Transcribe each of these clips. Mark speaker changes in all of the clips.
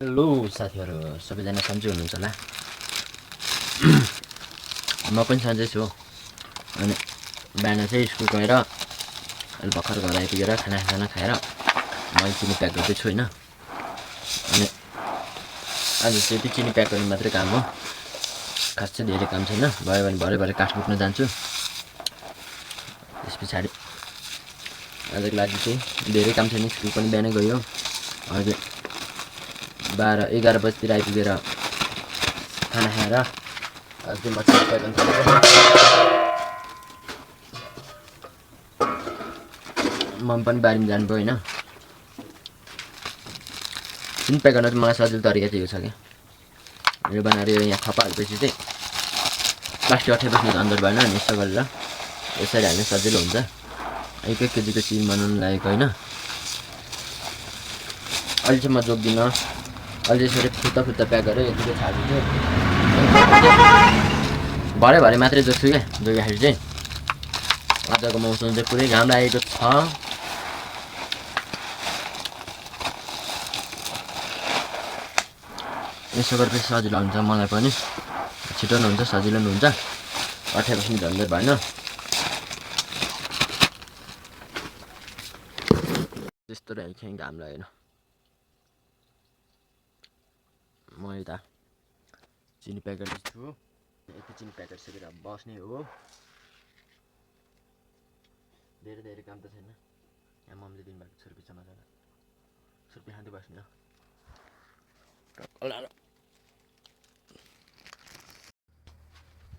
Speaker 1: Hello साथीहरू सबैजना सन्चै हुनुहुन्छ होला। म पनि सन्चै छु। अनि बिहान चाहिँ स्कुल गएर अहिले भर्खर घर आइपुगेर खाना खाएर मैले चिनी प्याक गर्दैछु होइन। अनि आज त्यति चिनी प्याक गर्ने मात्रै काम हो, खास चाहिँ धेरै काम छैन। भयो भने भरे काठ बोक्न जान्छु। त्यस पछाडि आजको लागि चाहिँ धेरै काम छैन, स्कुल पनि बिहानै गयो। अहिले 12-11 बजीतिर आइपुगेर खाना खाएर अझै मच्छर पैदल मम पनि बारीमा जानुभयो होइन। चिनी प्याक गर्न चाहिँ मलाई सजिलो तरिका चाहिँ यो छ क्या, यो बनाएर यहाँ थपालेपछि चाहिँ प्लास्टिक अठाएपछि झन्झट भएन। अनि यस्तो गरेर यसरी हाल्ने सजिलो हुन्छ। 1 केजीको चिनी बनाउनु लागेको होइन। अहिले चाहिँ म जोग्दिनँ, अहिले यसरी फुत्ता प्याक गरेर यतिकै छाडिदिन्छु। भरे मात्रै जोग्छु क्या, जोग्दाखेरि चाहिँ आजको मौसम चाहिँ पुरै घाम लागेको छ। यसो गरेपछि सजिलो हुन्छ, मलाई पनि छिटो पनि हुन्छ, सजिलो पनि हुन्छ। अठाएपछि झन्झट भएन। त्यस्तो रहेछ घाम लागेन। म यता चिनी प्याकेट छु, यति चिनी प्याकेट सकेर बस्ने हो। धेरै काम त छैन। यहाँ मम्मीले दिनुभएको छुर्पी छ, मजाले छुर्पी खाँदै बस्ने हो।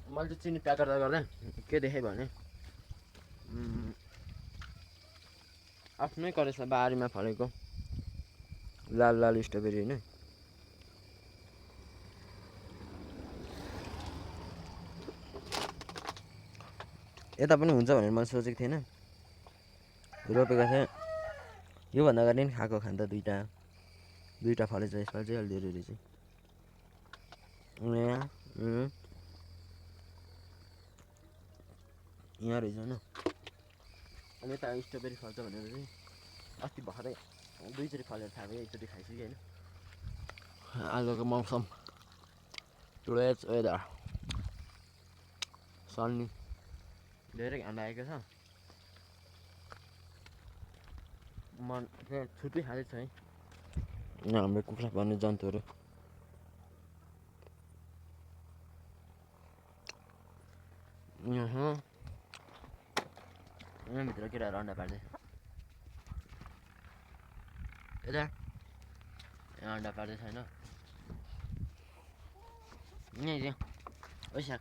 Speaker 1: मैले चाहिँ चिनी प्याक गर्दा के देखेँ भने आफ्नै करेसमा बारीमा फलेको लाल स्ट्रबेरी होइन। यता पनि हुन्छ भनेर मैले सोचेको थिएन। रोपेको थिएँ, योभन्दा अगाडि नि खाएको खान त दुईवटा फलेछ। यसपालि चाहिँ अलि धेरै रहेछ। यहाँ रहेछ होइन। अनि यता स्ट्रबेरी फल्छ भनेर चाहिँ अस्ति भर्खरै 2चोटि फलेर थाहा भयो, एकचोटि खाइसक्यो होइन। आजको मौसम टुडेज वेदर सन्नी, धेरै घाम लागेको छ। म छुट्टै खाँदैछ है। यहाँ हाम्रो कुखुरा पाल्ने जन्तुहरू यहाँभित्र केटाहरू अन्डा पार्दै यता यहाँ अन्डा पार्दैछ होइन। यहाँ ओइसा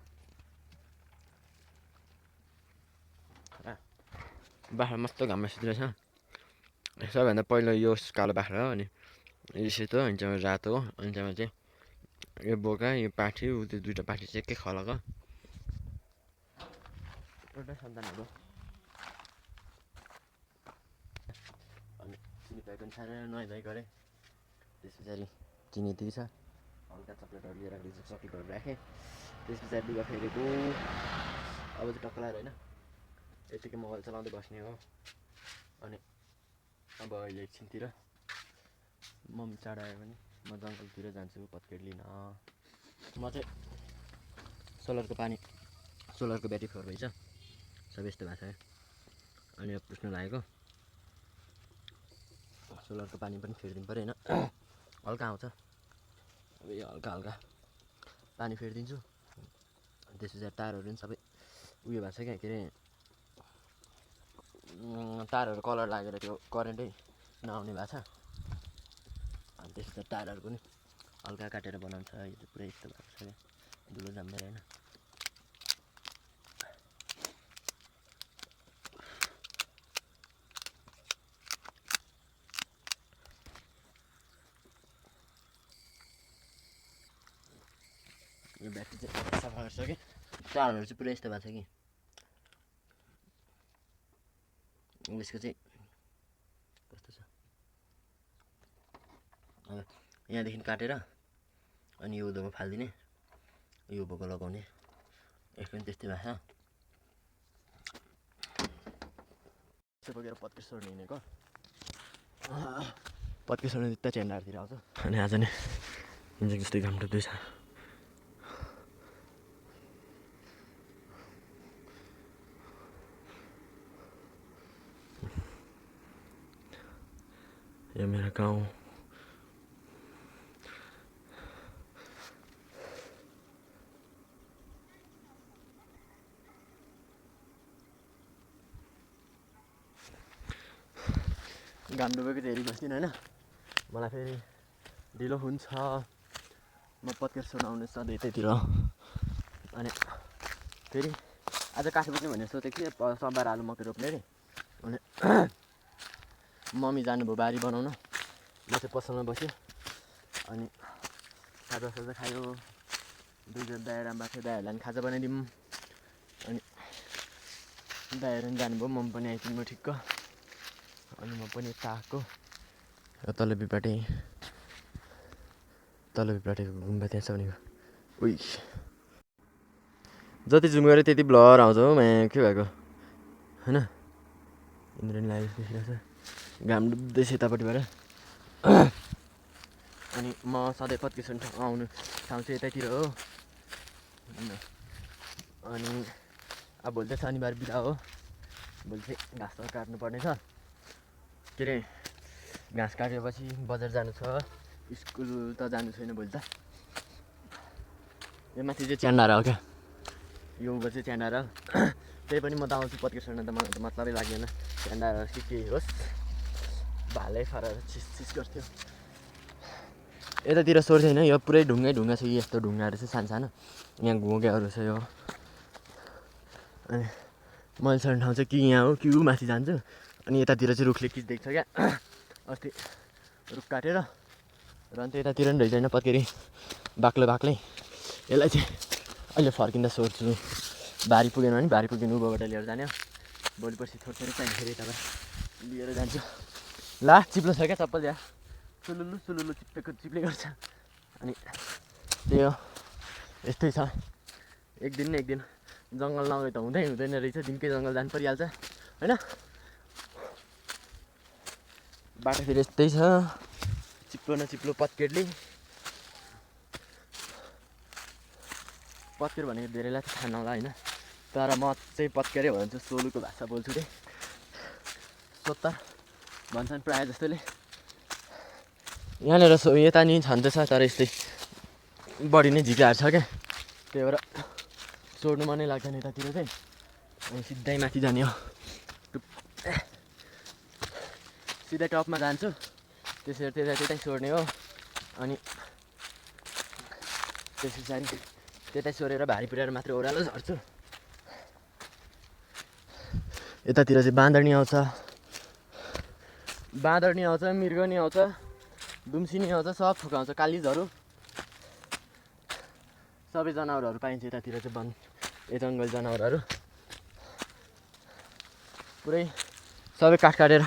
Speaker 1: बाख्रा मस्त घाममा सुतिरहेछ। सबैभन्दा पहिलो यो कालो बाख्रा हो, अनि यो सेतो, अनि चाहिँ रातो हो, अनि चाहिँ चाहिँ यो बोका, यो पाठी, ऊ त्यो 2टा पाठी चाहिँ एकै खलको एउटा सन्तानहरू। अनि चिनी प्याक पनि छाडेर नुहाइ गरेँ। त्यस पछाडि चिनी यति छ, हल्का चक्लेटहरू लिएर राख्दैछु, चक्लेटहरू राखेँ। त्यस पछाडि लुगा फेरेको। अब चाहिँ टक्क लगाएर होइन यतिकै मोबाइल चलाउँदै बस्ने हो। अनि अब अहिले एकछिनतिर मम्मी चाँडो आयो भने म जङ्गलतिर जान्छु पत्केट लिन। म चाहिँ सोलरको ब्याट्री फोर भएछ, सबै यस्तो भएको छ। अनि यो पुस्नु लागेको सोलरको पानी पनि फेरिदिनु पऱ्यो होइन, हल्का आउँछ। अब यो हल्का पानी फेरिदिन्छु। त्यस पछाडि तारहरू पनि सबै उयो भएको छ क्या, के अरे तारहरू कलर लागेर त्यो करेन्टै नआउने भएको छ। अनि त्यस पछाडि तारहरू पनि हल्का काटेर बनाउँछ। यो चाहिँ पुरै यस्तो भएको छ क्या, धुलो जम्मेर होइन। यो ब्याट्री चाहिँ सफा गर्छ कि तारहरू चाहिँ पुरै यस्तो भएको छ कि यसको चाहिँ कस्तो छ। अब यहाँदेखि काटेर अनि यो उँधोमा फालिदिने, यो उँभोको लगाउने। यसको पनि त्यस्तै भएको छ। यसो बोकेर पत्केट सोर्ने हिँडेको। पत्केसम्म त्यता च्यान्डाहरूतिर आउँछ अनि आज नै हिजो जस्तै घाम डुब्दैछ यो मेरो गाउँ घाम डुबेको चाहिँ हेरिबस्दिनँ होइन मलाई फेरि ढिलो हुन्छ म पत्केसम्म आउने सधैँ त्यतिर अनि फेरि आज काठ बोक्ने भनेर सोचेको थिएँ सोमबार आलु मकै रोप्ने अरे अनि मम्मी जानुभयो बारी बनाउन म चाहिँ पसलमा बस्यो अनि खाजा खायो दुईजना दाइ राम्रो थियो दाइहरूलाई पनि खाजा बनाइदिउँ अनि दाइहरू पनि जानुभयो मम्मी पनि आइपुग्नु ठिक्क अनि म पनि यता आएको तलबिपट्टि गुम्बा त्यहाँ छ भनेको उही जति जुम गऱ्यो त्यति ब्लर आउँछ हो म्या के भएको होइन इन्द्रेणी लागेको देखिरहेको छ घाम डुब्दैछ यतापट्टिबाट अनि म सधैँ पत्केसम्म आउनु ठाउँ चाहिँ यतैतिर हो अनि अब भोलि चाहिँ शनिबार बिदा हो भोलि चाहिँ घाँस त काट्नु पर्ने छ के अरे घाँस काटेपछि बजार जानु छ स्कुल त जानु छैन भोलि त यो माथि चाहिँ च्यान्डारा हो क्या यो ऊभर चाहिँ च्यान्डारा त्यही पनि म त आउँछु पत्केसम्म त मलाई त मतलबै लाग्दैन च्यान्डारा के होस् भालै फराएर छिस गर्थ्यो यतातिर सोर छैन यो पुरै ढुङ्गा छ कि यस्तो ढुङ्गाहरू चाहिँ सानो यहाँ घोगेहरू छ यो अनि मैले छोड्ने ठाउँ चाहिँ कि यहाँ हो कि माथि जान्छु अनि यतातिर चाहिँ रुखले खिच्दैछ क्या अस्ति रुख काटेर र अन्त यतातिर पनि रहेछ होइन पत्केरी बाक्लै यसलाई चाहिँ अहिले फर्किँदा सोध्छु बारी पुगेन भने बारी पुग्नु ऊबाट लिएर जाने भोलि पर्सि थोरै चाहिन्छ फेरि यताबाट लिएर जान्छु ला चिप्लो छ क्या चप्पल या सुलुल्लु चिप्ले गर्छ अनि त्यही हो यस्तै छ एक दिन जङ्गल नगए त हुँदैन रहेछ दिनकै जङ्गल जानु परिहाल्छ होइन बाटो फेरि यस्तै छ चिप्लो पत्केरले पत्केर भनेको धेरैलाई त थाहा नहोला होइन तर म चाहिँ पत्केरै भन्छु सोलुको भाषा बोल्छु रे सोत्तर भन्छन् प्रायः जस्तोले यहाँनिर यता नि छन् त छ तर यस्तै बढी नै झिकाहरू छ क्या त्यही भएर सोड्नु मनै लाग्दैन यतातिर चाहिँ अनि सिधै माथि जाने हो सिधै टपमा जान्छु त्यसरी त्यतै सोड्ने हो अनि त्यस पछाडि त्यतै सोरेर भारी पुर्याएर मात्र ओह्रालो झर्छु यतातिर चाहिँ बाँदर नि आउँछ मृग नि आउँछ दुम्सी नि आउँछ सब थोक आउँछ कालिजहरू सबै जनावरहरू पाइन्छ यतातिर चाहिँ वन जङ्गल जनावरहरू पुरै सबै काठ काटेर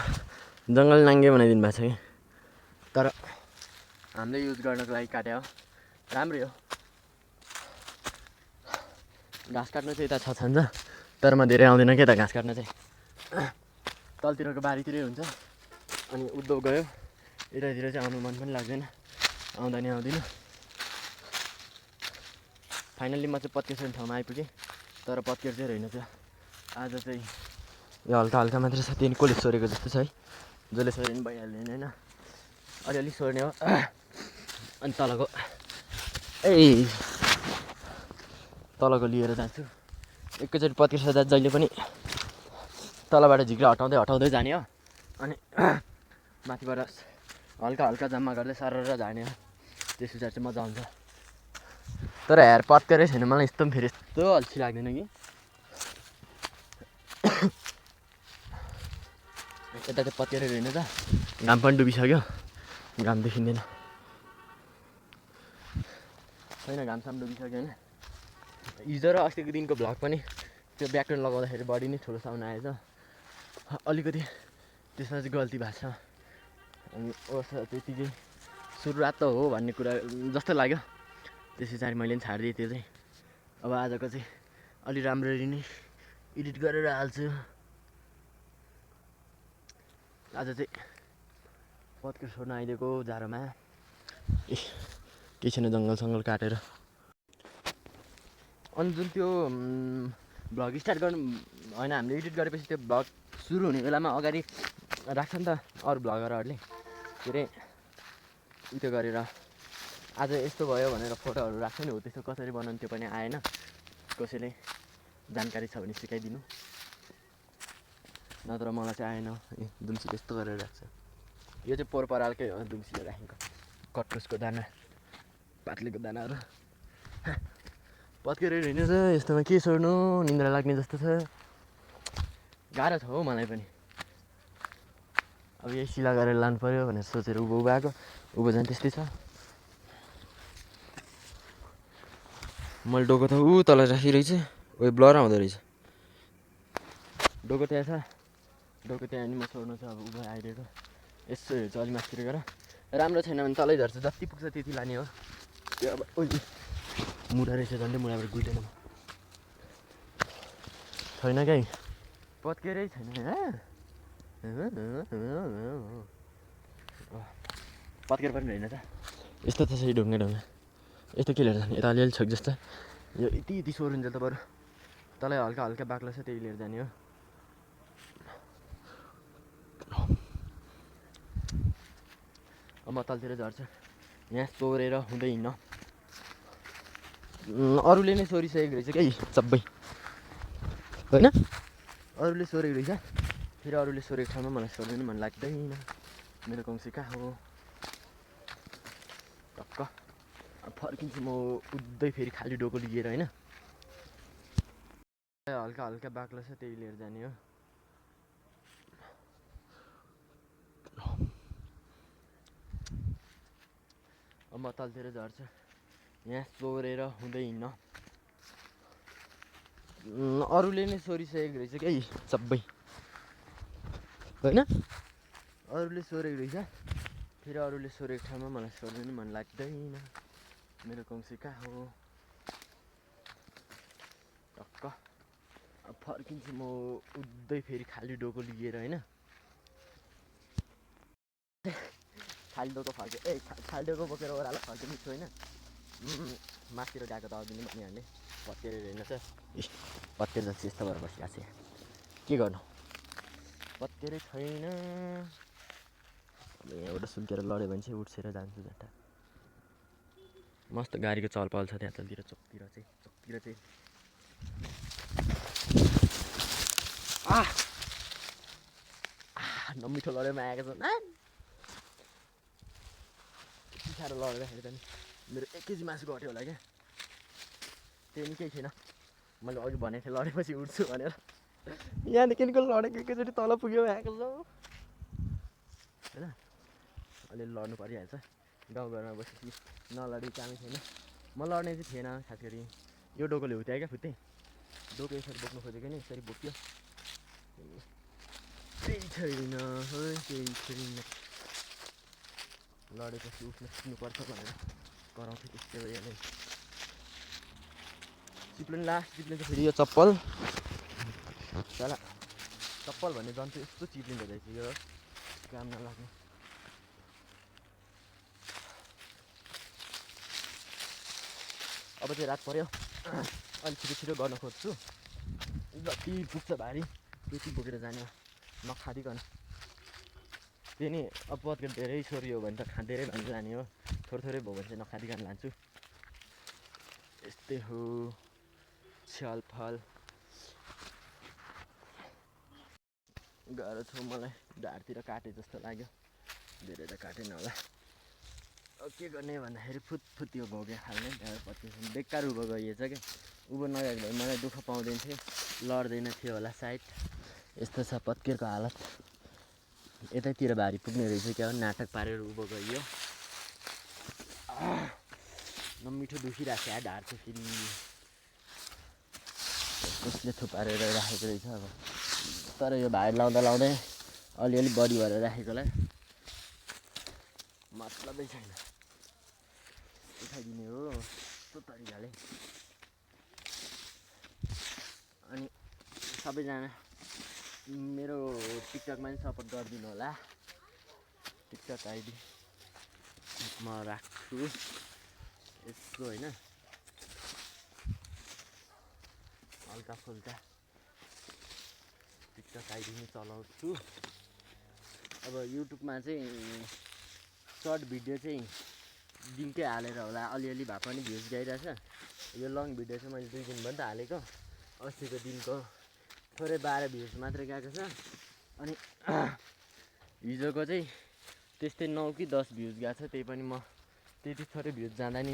Speaker 1: जङ्गल नाङ्गे बनाइदिनु भएको छ कि तर हामीले युज गर्नको लागि काटे हो राम्रै हो घाँस काट्नु चाहिँ यता छ छ तर म धेरै आउँदिनँ क्या त घाँस काट्न चाहिँ तलतिरको बारीतिरै हुन्छ अनि उद्धव गयो यतातिर चाहिँ आउनु मन पनि लाग्दैन आउँदिनँ फाइनल्ली म चाहिँ पत्केर ठाउँमा आइपुगेँ तर पत्केर चाहिँ रहेन त्यो आज चाहिँ यो हल्का मात्रै छ त्यही कसले सोरेको जस्तो छ है जसले सोरे पनि भइहाल्दैन होइन अलिअलि सोर्ने हो अनि तलको लिएर जान्छु एकैचोटि पत्केर सदा जहिले पनि तलबाट झिक्रा हटाउँदै जाने हो अनि माथिबाट हल्का जम्मा गर्दै सरर झार्ने हो त्यस पछाडि चाहिँ मजा आउँछ तर हेर पत्केरै छैन मलाई यस्तो पनि फेरि यस्तो अल्छी लाग्दैन कि यता चाहिँ पत्केरै रहेन त घाम पनि डुबिसक्यो घाम देखिँदैन छैन घामसाम डुबिसक्यो होइन हिजो र अस्तिको दिनको भ्लग पनि त्यो ब्याकग्राउन्ड लगाउँदाखेरि बढी नै ठुलो साउन्ड आएछ अलिकति त्यसमा चाहिँ गल्ती भएको छ अनि त्यति चाहिँ सुरुवात त हो भन्ने कुरा जस्तो लाग्यो त्यस पछाडि मैले पनि छाडिदिएँ त्यो चाहिँ अब आजको चाहिँ अलि राम्ररी नै एडिट गरेर हाल्छु आज चाहिँ पत्कर छोड्न आइदिएको जाडोमा केही छैन जङ्गल काटेर। अनि जुन त्यो भ्लग स्टार्ट गर्नु होइन हामीले एडिट गरेपछि त्यो भ्लग सुरु हुने बेलामा अगाडि राख्छ नि त अरू भ्लगरहरूले के अरे त्यो गरेर आज यस्तो भयो भनेर फोटोहरू राख्छ नि हो त्यस्तो कसरी बनाउनु त्यो पनि आएन। कसैले जानकारी छ भने सिकाइदिनु नत्र मलाई चाहिँ आएन। दुम्सीले यस्तो गरेर राख्छ। यो चाहिँ पोहोर परालकै हो दुम्सीले राखेको कटुसको दाना पात्लेको दानाहरू पत्केर हिँडेछ यस्तोमा के छोड्नु निन्द्रा लाग्ने जस्तो छ। गाह्रो छ हौ मलाई पनि। अब यही सिला गरेर लानु पऱ्यो भनेर सोचेर उँभो आएको उँभो झन् त्यस्तै छ। मैले डोको त तल राखिरहेछ उयो ब्लर आउँदो रहेछ। डोको त्यहाँ छ डोको त्यहाँ नि म छोड्नु छ अब उँभो आइदिएको यसो हेर्छु अलि मासतिर गएर राम्रो छैन भने तलै झर्छ जति पुग्छ त्यति लाने हो। त्यो अब ओइ मुढा रहेछ झन्डै मुढाबाट गुल्टेन छैन क्या पत्केरै छैन पत्केर पनि रहेन त यस्तो त सही ढुङ्गे यस्तो के लिएर जाने यता अलिअलि छ जस्तो यो यति सोरुन्जेल त बरु तँलाई हल्का बाक्लो छ त्यही लिएर जाने हो। अब म तलतिर झर्छु यहाँ सोरेर हुँदै हिँड्न अरूले नै सोरिसकेको रहेछ क्या सबै होइन अरूले सोरेको रहेछ फेरि अरूले सोरेको ठाउँमा मलाई सोर्नु मन लाग्दैन। मेरो कौसी कहाँ हो टक्क फर्किन्छु म उद्धै फेरि खाली डोको लिएर होइन हल्का बाक्लो छ त्यही लिएर जाने हो। अब म तलतिर झर्छु यहाँ सोरेर हुँदै हिँड्न अरूले नै सोरिसकेको रहेछ क्या सबै होइन अरूले सोरेको रहेछ फेरि अरूले सोरेको ठाउँमा मलाई सोर्नु नि मन लाग्दैन। मेरो कौसी कहाँ हो टक्क अब फर्किन्छु म उद्धै फेरि खाली डोको लिएर होइन खाली डोको फर्क्यो खाली डोको बोकेर ओह्रालो फर्क्यो मिठो होइन माथितिर गएको त अघि नै भनिहाल्ने पत्केर रहेनछ पत्केर जस्तो यस्तो भएर बसिरहेको छ के गर्नु पत्केरै छैन। अब यहाँबाट सुल्केर लड्यो भने चाहिँ उठ्सेर जान्छु झट्टा मस्त गाडीको चलपहल छ त्यहाँ तलतिर चोकतिर चाहिँ नमिठो लड्योमा आएको छ यति साह्रो लड्दाखेरि त नि मेरो 1 केजी मासु घट्यो होला क्या त्यही नि केही छैन। मैले अघि भनेको थिएँ लडेपछि उठ्छु भनेर यहाँदेखिको लडेको एकैचोटि तल पुग्यो आएको छ होइन अलिअलि लड्नु परिहाल्छ गाउँघरमा बसेपछि नलडेको कामै छैन। म लड्ने चाहिँ थिएन खास गरी यो डोकोले हुत्यायो क्या फुत्तै डोको यसरी बोक्नु खोजेको नि यसरी बोक्यो केही छैन लडेपछि उठ्न सिक्नुपर्छ भनेर कराउँथ्यो त्यस्तै भइहाल्यो। चिप्लिन लास्ट चिप्लिन्छ फेरि यो चप्पल साला चप्पल भन्ने जन्तु यस्तो चिप्लिँदो रहेछ यो काम नलाग्ने। अब चाहिँ रात पर्यो अलिक छिटो गर्न खोज्छु जति पुग्छ भारी त्यति बोकेर जाने नखादिकन त्यही नि अब पत्कर धेरै छोरियो भने त धेरै भान्जा लाने हो थोरै भयो भने चाहिँ नखादिकन लान्छु। यस्तै हो छलफल गाह्रो छ मलाई ढाडतिर काटे जस्तो लाग्यो धेरै त काटेन होला के गर्ने भन्दाखेरि फुत यो भोगे खाल्ने पत्कर बेकार उँभो गइएछ क्या उँभो नगएको भए मलाई दुःख पाउँदैन थियो लड्दैन थियो होला सायद। यस्तो छ पत्केरको हालत यतैतिर भारी पुग्ने रहेछ क्या नाटक पारेर उँभो गइयो नमिठो दुखिरहेको छ ढाड चाहिँ फेरि कसले थुपारेर राखेको रहेछ। अब तर यो भाइ लाउँदै अलिअलि बडी भएर राखेकोलाई मतलबै छैन उठाइदिने हो यस्तो तरिकाले। अनि सबैजना मेरो टिकटकमा पनि सपोर्ट गरिदिनु होला टिकटक आइडी म राख्छु यसो होइन हल्का फुल्का टिकटक आइडी नै चलाउँछु। अब युट्युबमा चाहिँ सर्ट भिडियो चाहिँ दिनकै हालेर होला अलिअलि भए पनि भ्युज गइरहेछ। यो लङ भिडियो चाहिँ मैले 2 दिन भयो नि त हालेको। अस्तिको दिनको थोरै 12 भ्युज मात्रै गएको छ। अनि हिजोको चाहिँ त्यस्तै 9 कि 10 भ्युज गएको छ। त्यही पनि म त्यति थोरै भ्युज जाँदा नि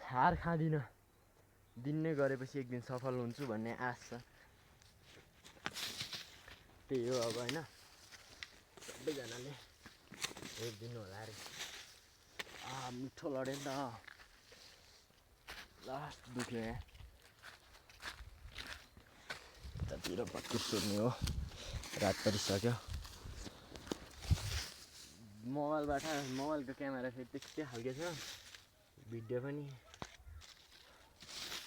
Speaker 1: हार खाँदिनँ। दिन नै गरेपछि एक दिन सफल हुन्छु भन्ने आश छ। त्यही हो अब होइन सबैजनाले हेरिदिनु होला अरे। मिठो लड्यो नि त लास्ट दुख्यो यहाँ। यतातिर पक्कै सोध्ने हो रात परिसक्यो। मोबाइलको क्यामेरा फेरि त्यस्तै खालको छ। भिडियो पनि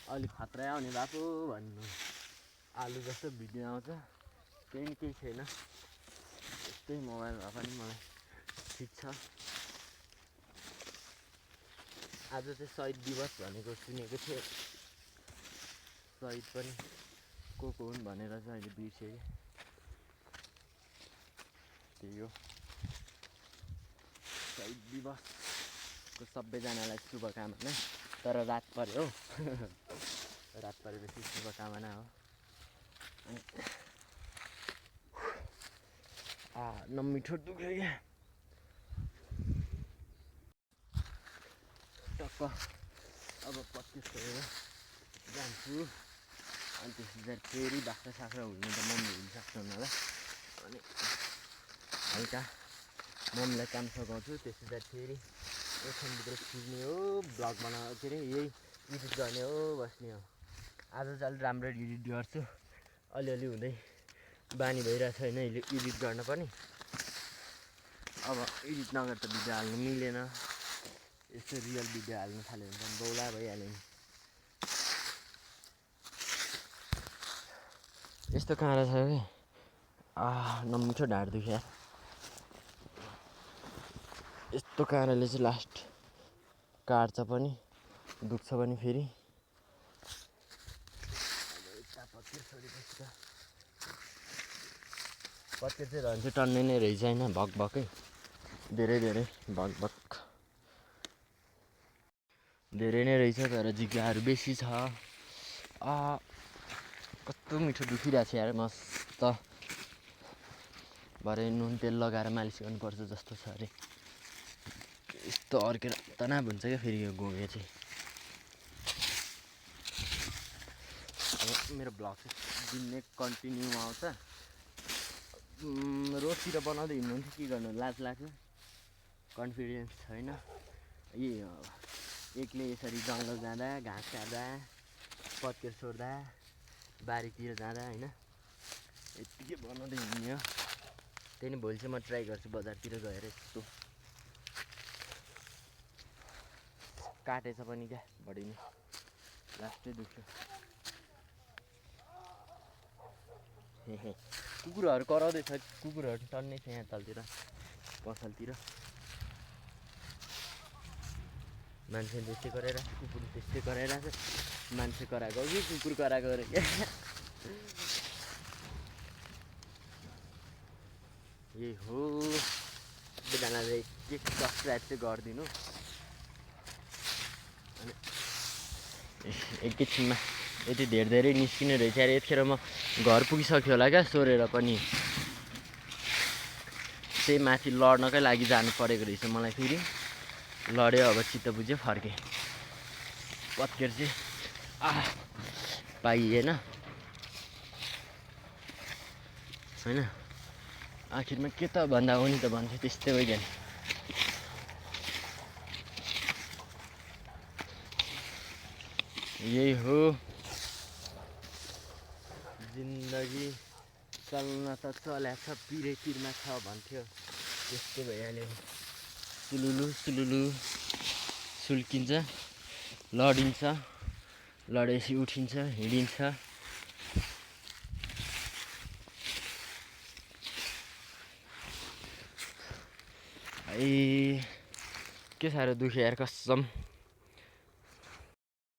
Speaker 1: अलिक खतरा आउने बाबु भन्नु आलु जस्तो भिडियो आउँछ। केही न केही छैन त्यस्तै मोबाइल भए पनि मलाई ठिक छ। आज चाहिँ शहीद दिवस भनेको सुनेको थिएँ। शहीद पनि को हुन् भनेर चाहिँ अहिले बिर्सेँ। त्यही हो शहीद दिवसको सबैजनालाई शुभकामना। तर रात पर्यो हो रात परेपछि शुभकामना हो। नमिठो दुख्यो क्या टक्क। अब 25 गरेर जान्छु। अनि त्यसपछि फेरि बाख्रा साख्रा हुनु त मम्मी हुनु सक्नुहुन्न होला। अनि हल्का मम्मीलाई काम सघाउँछु। त्यसपछि फेरि एकछिनभित्र छिर्ने हो ब्लग बनाएर के अरे यही एडिट गर्ने हो बस्ने हो। आज चाहिँ अलिक राम्रो एडिट गर्छु। अलिअलि हुँदै बानी भइरहेको छ होइन एडिट गर्न पनि। अब एडिट नगरेर त भिडियो हाल्नु मिलेन। यस्तो रियल भिडियो हाल्नु थाल्यो भने त बौला भइहाल्यो नि। यस्तो कहाँ रहेछ कि नमिठो ढाड दुख्यो। यस्तो कारणले चाहिँ लास्ट काट्छ पनि दुख्छ पनि फेरि। पत्कर चाहिँ रहन्छ टन्नै नै रहेछ होइन भकभकै धेरै भकभक धेरै नै रहेछ। तर जिग्गाहरू बेसी छ। कस्तो मिठो दुखिरहेको छ यार मस्त। भरे नुन तेल लगाएर मालिस गर्नुपर्छ जस्तो छ अरे। यस्तो अर्केर तनाव हुन्छ क्या फेरि यो घुमे चाहिँ। अब मेरो ब्लग चाहिँ दिन नै कन्टिन्यू आउँछ। रोडतिर बनाउँदै हिँड्नुहुन्थ्यो के गर्नु लाज लाग्छ कन्फिडेन्स छैन। एक्लै यसरी जङ्गल जाँदा घाँस काट्दा पत्कर सोर्दा बारीतिर जाँदा होइन यत्तिकै बनाउँदै हिँड्ने हो। त्यही नै भोलि चाहिँ म ट्राई गर्छु बजारतिर गएर यस्तो काटेछ पनि क्या बडी नै लास्टै दुख्यो। कुकुरहरू कराउँदैछ। कुकुरहरू टन्नै छ यहाँ तलतिर पसलतिर। मान्छे त्यस्तै गरेर कुकुर त्यस्तै कराइरहेको छ। मान्छे कराएको कि कुकुर कराएको अरे क्या। यही हो सबैजनाले एक सब्सक्राइब चाहिँ गरिदिनु। अनि एकैछिनमा यति धेरै निस्किने रहेछ यार। यतिखेर म घर पुगिसक्यो होला क्या सोरेर पनि। त्यही माथि लड्नकै लागि जानु परेको रहेछ मलाई। फेरि लड्यो अब चित्त बुझ्यो फर्केँ। पत्कर चाहिँ पाइएन होइन। आखिरमा के त भन्दा हो नि त भन्छु त्यस्तै हो क्या। यही हो जिन्दगी चल्न त चल्याछ पिरैतिरमा छ भन्थ्यो त्यस्तै भइहाल्यो। सुलुलु सुल्किन्छ लडिन्छ लडेपछि उठिन्छ हिँडिन्छ। ए के साह्रो दुख्यो यार कसम।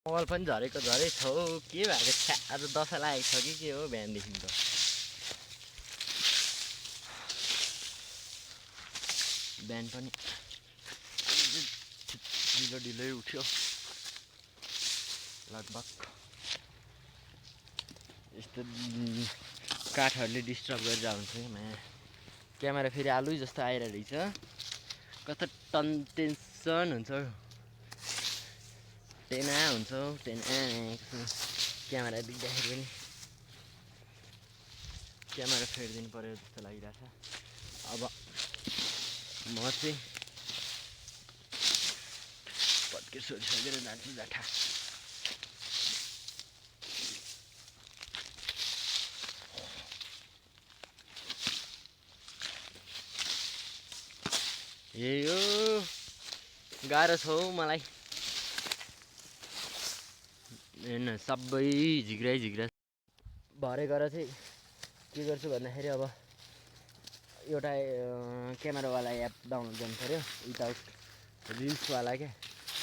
Speaker 1: मोबाइल पनि झरेको झरै छ हौ, के भएको छ आज दशा लागेको छ कि के हो बिहानदेखि त। बिहान पनि ढिलै उठ्यो लगभग। यस्तो काठहरूले डिस्टर्ब गरेर हुन्छ कि क्यामेरा फेरि आलु जस्तो आइरहेको रहेछ, कस्तो टेन्सन हुन्छ हौ, टेना हुन्छ हौ टेना। क्यामेरा देख्दाखेरि पनि क्यामेरा फेरिदिनु पर्यो जस्तो लागिरहेछ। अब म चाहिँ पत्के सोधिसकेर जान्छु जाठा। यही हो गाह्रो छ हौ मलाई। हेर्न सबै झिग्रा भरे गएर चाहिँ के गर्छु भन्दाखेरि अब एउटा क्यामेरावाला एप डाउनलोड गर्नु पऱ्यो, विदाउट रिल्सवाला क्या,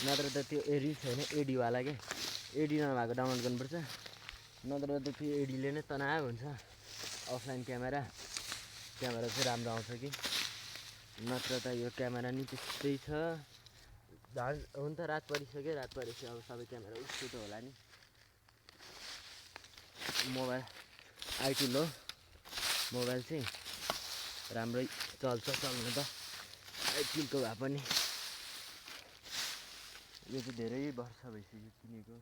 Speaker 1: नत्र त त्यो रिल्स होइन एडीवाला क्या। एडी नभएको डाउनलोड गर्नुपर्छ, नत्र त त्यो एडीले नै तनाव हुन्छ। अफलाइन क्यामेरा चाहिँ राम्रो आउँछ कि, नत्र त यो क्यामेरा नि त्यस्तै छ। झन् हुन त रात परिसक्यो, रात परेपछि अब सबै क्यामेरा उस्तो त होला नि। मोबाइल आइटुल हो, मोबाइल चाहिँ राम्रै चल्छ चल्नु त आइटुलको भए पनि। यो चाहिँ धेरै वर्ष भइसक्यो किनेको,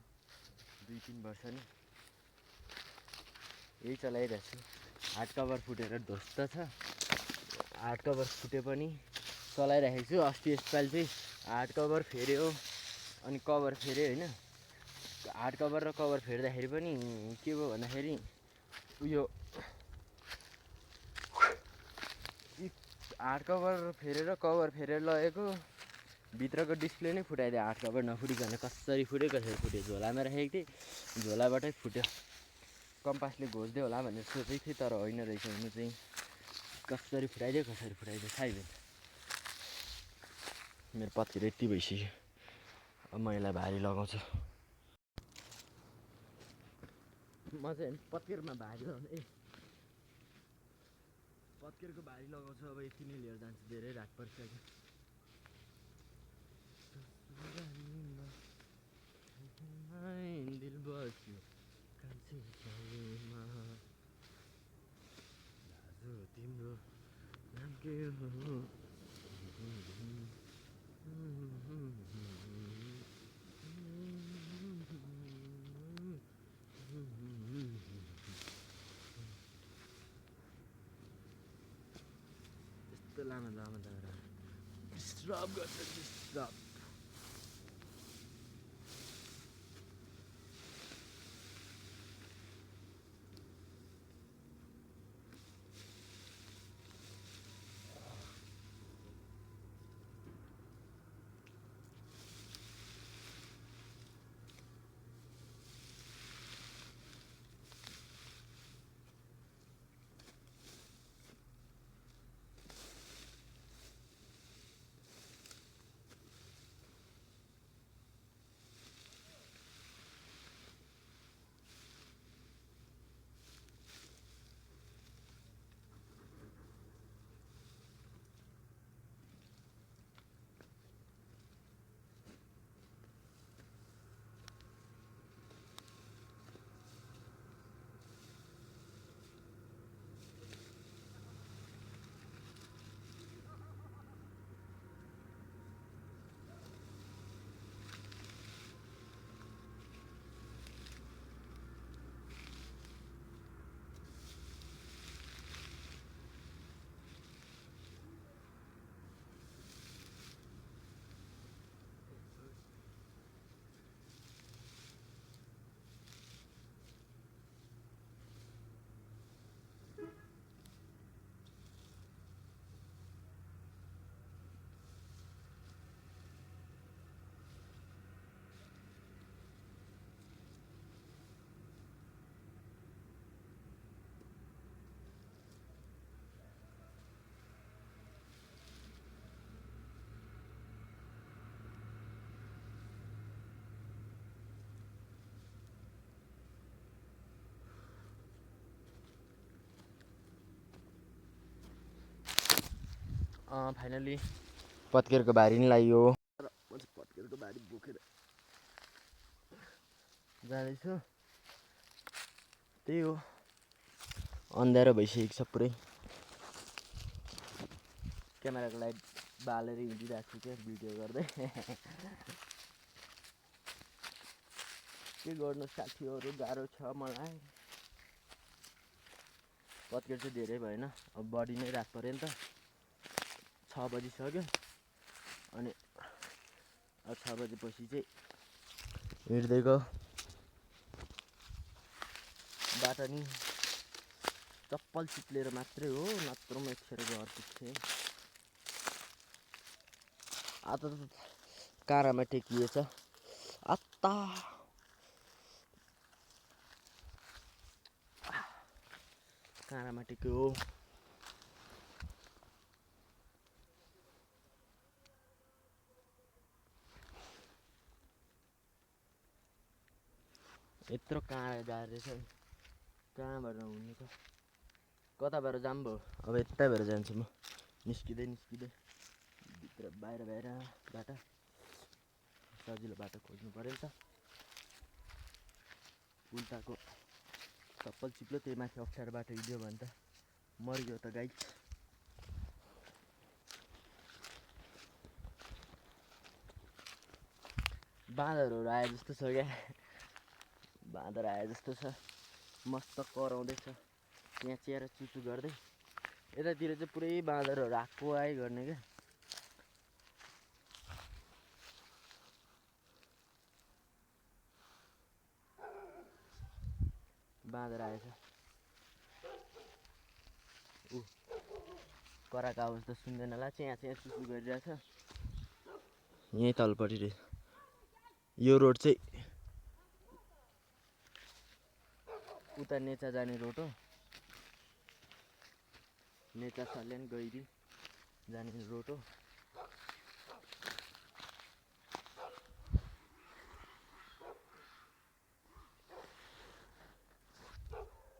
Speaker 1: 2-3 वर्ष नि यही चलाइरहेको छु। हार्ड कभर फुटेर ध्वस्त छ, हार्ड कभर फुटे पनि चलाइराखेको छु। अस्ति यसपालि चाहिँ हार्ड कभर फेर्यो अनि कभर फेर्यो होइन। हार्ड कभर र कभर फेर्दाखेरि पनि के भयो भन्दाखेरि उयो हार्ड कभर फेरेर लगेको भित्रको डिस्प्ले नै फुटाइदियो। हार्ड कभर नफुटिकन कसरी फुट्यो झोलामा राखेको थिएँ, झोलाबाटै फुट्यो। कम्पासले घोच्दियो होला भनेर सोचेको थिएँ, तर होइन रहेछ। हुनु चाहिँ कसरी फुटाइदियो थाहै भएन। मेरो पत्कर यति भइसक्यो, अब म यसलाई भारी लगाउँछु। म चाहिँ पत्करमा भारी लगाउँछु, पत्करको भारी लगाउँछु। अब यति नै लिएर जान्छु, धेरै रात परिसक्यो। दिल बस्यो तिम्रो नाम के हो? यस्तो लामो दाउरा डिस्टर्ब गर्छ, डिस्टर्ब। फाइनली पत्केरको भारी नि लाग्यो र म चाहिँ पत्केरको भारी बोकेर जाँदैछु। त्यही हो, अँध्यारो भइसकेको छ पुरै। क्यामेराको लाइट बालेर हिँडिरहेको छु क्या भिडियो गर्दै। के गर्नु साथीहरू, गाह्रो छ मलाई। पत्केर चाहिँ धेरै भएन, अब बढी नै रात पऱ्यो नि त। 6 बजिसक्यो अनि अब 6 बजेपछि चाहिँ हिँड्दै गयो। बाटो नि चप्पल चिप्लेर मात्रै हो, नत्र म एकखेर घर पुग्थेँ। आज त काँडामा टेकिएछ अत्ता। काँडामा टेक्यो। यत्रो काँडा जाएर रहेछ, कहाँबाट हुने त, कताबाट जाम भयो। अब यतै भएर जान्छु म, निस्किँदै भित्र बाहिरबाट सजिलो बाटो खोज्नु पऱ्यो नि त। उल्टाको चप्पल चिप्लो, त्यही माथि अप्ठ्यारो बाटो हिँड्यो भने त मर्यो त गाइस। बाँदरहरू आए जस्तो छ क्या, बाँदर आए जस्तो छ, मस्त कराउँदैछ त्यहाँ चिएर चुचु गर्दै। यतातिर चाहिँ पुरै बाँदरहरू आएको आइ गर्ने क्या। बाँदर आएछ, ऊ कराएको आवाज त सुन्दैन होला, चिया चुचु गरिरहेछ यहीँ तलपट्टि रहेछ। यो रोड चाहिँ उता नेचा जाने रोड हो, नेचा सल्यान गैरी जाने रोड हो।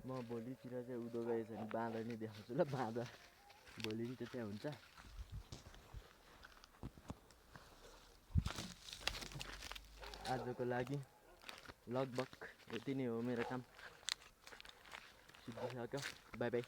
Speaker 1: म भोलितिर चाहिँ उँधो गएछ भने बाँदर नै देखाउँछु ल। बाँदर भोलि नि त त्यहाँ हुन्छ। आजको लागि लगभग यति नै हो मेरो काम, सिद्धिसक्यो। By by.